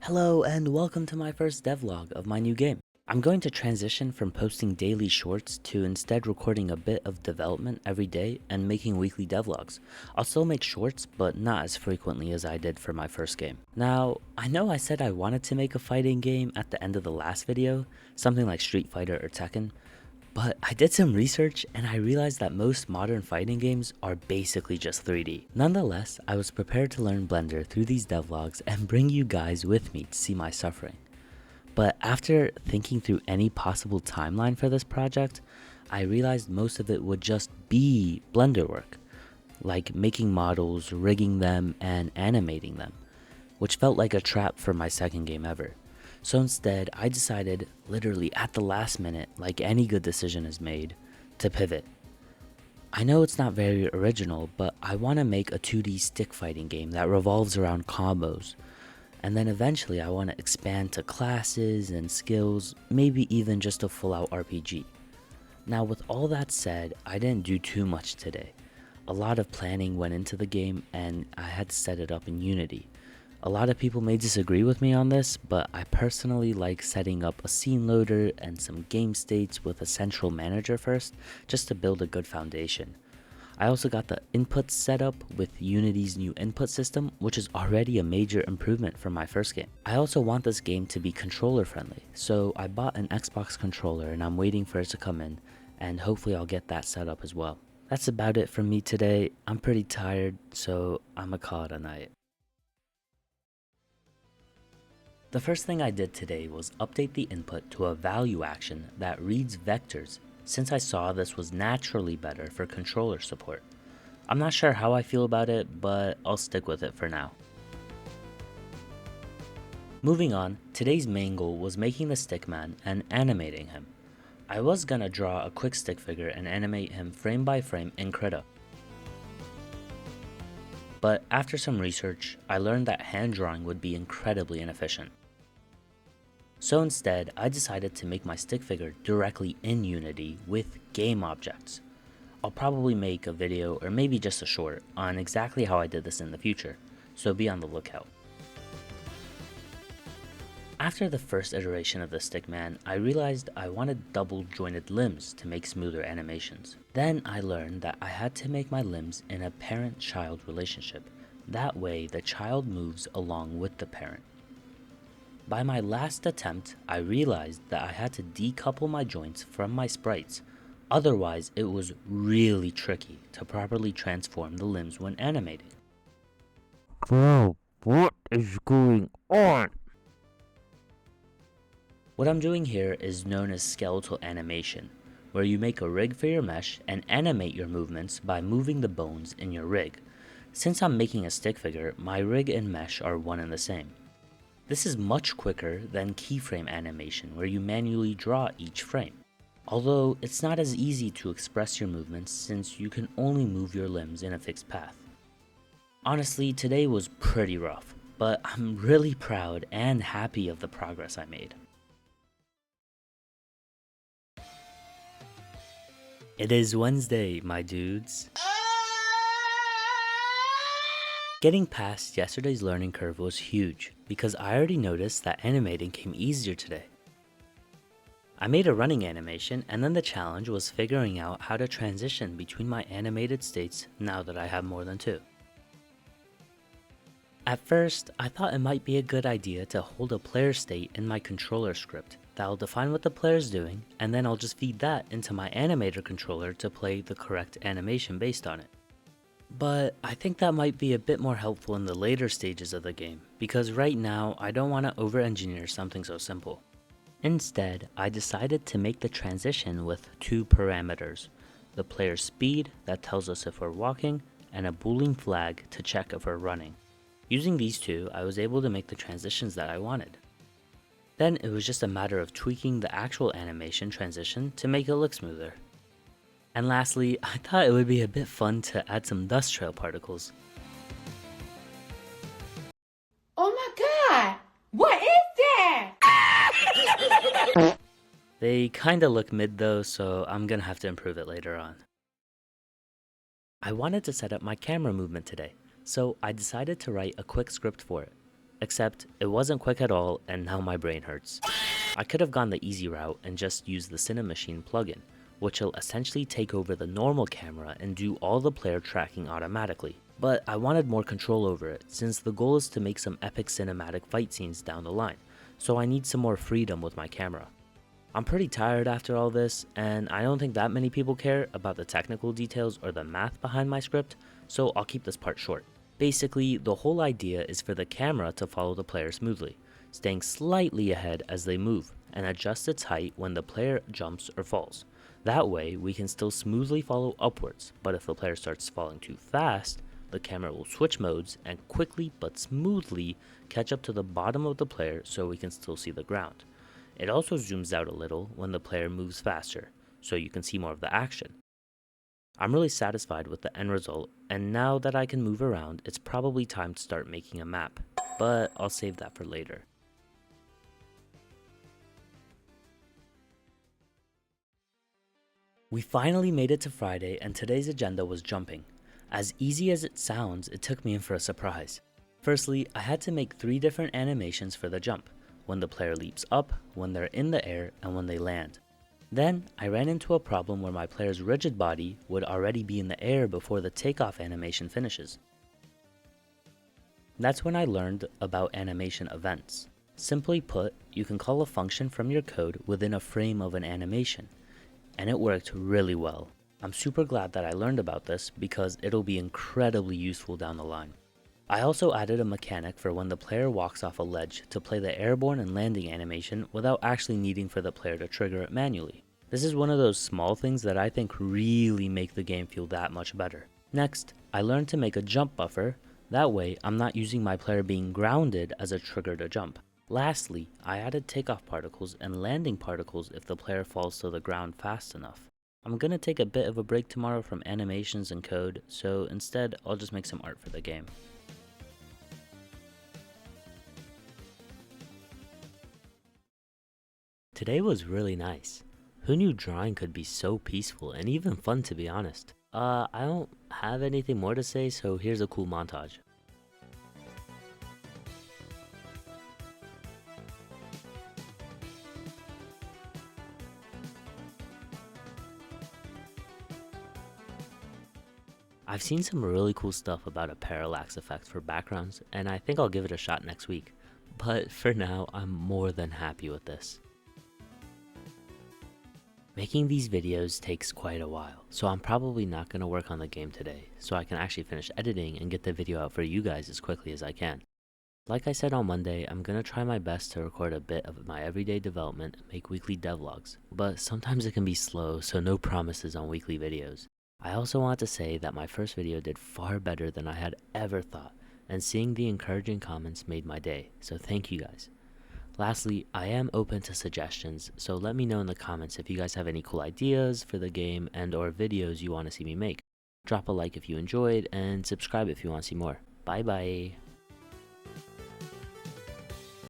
Hello and welcome to my first devlog of my new game. I'm going to transition from posting daily shorts to instead recording a bit of development every day and making weekly devlogs. I'll still make shorts, but not as frequently as I did for my first game. Now, I know I said I wanted to make a fighting game at the end of the last video, something like Street Fighter or Tekken, but I did some research and I realized that most modern fighting games are basically just 3D. Nonetheless, I was prepared to learn Blender through these devlogs and bring you guys with me to see my suffering. But after thinking through any possible timeline for this project, I realized most of it would just be Blender work, like making models, rigging them, and animating them, which felt like a trap for my second game ever. So instead, I decided, literally at the last minute, like any good decision is made, to pivot. I know it's not very original, but I want to make a 2D stick fighting game that revolves around combos. And then eventually I want to expand to classes and skills, maybe even just a full-out RPG. Now with all that said, I didn't do too much today. A lot of planning went into the game and I had to set it up in Unity. A lot of people may disagree with me on this, but I personally like setting up a scene loader and some game states with a central manager first, just to build a good foundation. I also got the inputs set up with Unity's new input system, which is already a major improvement from my first game. I also want this game to be controller friendly, so I bought an Xbox controller and I'm waiting for it to come in, and hopefully I'll get that set up as well. That's about it from me today. I'm pretty tired, so I'ma call it a night. The first thing I did today was update the input to a value action that reads vectors, since I saw this was naturally better for controller support. I'm not sure how I feel about it, but I'll stick with it for now. Moving on, today's main goal was making the stickman and animating him. I was gonna draw a quick stick figure and animate him frame by frame in Krita. But after some research, I learned that hand drawing would be incredibly inefficient. So instead, I decided to make my stick figure directly in Unity with game objects. I'll probably make a video or maybe just a short on exactly how I did this in the future, so be on the lookout. After the first iteration of the stickman, I realized I wanted double jointed limbs to make smoother animations. Then I learned that I had to make my limbs in a parent-child relationship. That way the child moves along with the parent. By my last attempt, I realized that I had to decouple my joints from my sprites, otherwise it was really tricky to properly transform the limbs when animating. Bro, what is going on? What I'm doing here is known as skeletal animation, where you make a rig for your mesh and animate your movements by moving the bones in your rig. Since I'm making a stick figure, my rig and mesh are one and the same. This is much quicker than keyframe animation, where you manually draw each frame. Although it's not as easy to express your movements since you can only move your limbs in a fixed path. Honestly, today was pretty rough, but I'm really proud and happy of the progress I made. It is Wednesday, my dudes. Getting past yesterday's learning curve was huge because I already noticed that animating came easier today. I made a running animation and then the challenge was figuring out how to transition between my animated states now that I have more than two. At first, I thought it might be a good idea to hold a player state in my controller script that'll define what the player's doing, and then I'll just feed that into my animator controller to play the correct animation based on it. But I think that might be a bit more helpful in the later stages of the game, because right now I don't want to over-engineer something so simple. Instead, I decided to make the transition with two parameters: the player's speed that tells us if we're walking, and a boolean flag to check if we're running. Using these two, I was able to make the transitions that I wanted. Then it was just a matter of tweaking the actual animation transition to make it look smoother. And lastly, I thought it would be a bit fun to add some dust trail particles. Oh my god! What is that? They kinda look mid though, so I'm gonna have to improve it later on. I wanted to set up my camera movement today, so I decided to write a quick script for it. Except it wasn't quick at all, and now my brain hurts. I could have gone the easy route and just used the Cinemachine plugin, which will essentially take over the normal camera and do all the player tracking automatically. But I wanted more control over it, since the goal is to make some epic cinematic fight scenes down the line, so I need some more freedom with my camera. I'm pretty tired after all this, and I don't think that many people care about the technical details or the math behind my script, so I'll keep this part short. Basically, the whole idea is for the camera to follow the player smoothly, staying slightly ahead as they move, and adjust its height when the player jumps or falls. That way, we can still smoothly follow upwards, but if the player starts falling too fast, the camera will switch modes and quickly but smoothly catch up to the bottom of the player so we can still see the ground. It also zooms out a little when the player moves faster, so you can see more of the action. I'm really satisfied with the end result, and now that I can move around, it's probably time to start making a map, but I'll save that for later. We finally made it to Friday, and today's agenda was jumping. As easy as it sounds, it took me in for a surprise. Firstly, I had to make 3 different animations for the jump: when the player leaps up, when they're in the air, and when they land. Then, I ran into a problem where my player's rigid body would already be in the air before the takeoff animation finishes. That's when I learned about animation events. Simply put, you can call a function from your code within a frame of an animation, and it worked really well. I'm super glad that I learned about this because it'll be incredibly useful down the line. I also added a mechanic for when the player walks off a ledge to play the airborne and landing animation without actually needing for the player to trigger it manually. This is one of those small things that I think really make the game feel that much better. Next, I learned to make a jump buffer. That way, I'm not using my player being grounded as a trigger to jump. Lastly, I added takeoff particles and landing particles if the player falls to the ground fast enough. I'm gonna take a bit of a break tomorrow from animations and code, so instead I'll just make some art for the game. Today was really nice. Who knew drawing could be so peaceful and even fun, to be honest? I don't have anything more to say, so here's a cool montage. I've seen some really cool stuff about a parallax effect for backgrounds, and I think I'll give it a shot next week. But for now, I'm more than happy with this. Making these videos takes quite a while, so I'm probably not going to work on the game today, so I can actually finish editing and get the video out for you guys as quickly as I can. Like I said on Monday, I'm going to try my best to record a bit of my everyday development and make weekly devlogs, but sometimes it can be slow, so no promises on weekly videos. I also want to say that my first video did far better than I had ever thought, and seeing the encouraging comments made my day, so thank you guys. Lastly, I am open to suggestions, so let me know in the comments if you guys have any cool ideas for the game and or videos you want to see me make. Drop a like if you enjoyed, and subscribe if you want to see more. Bye bye!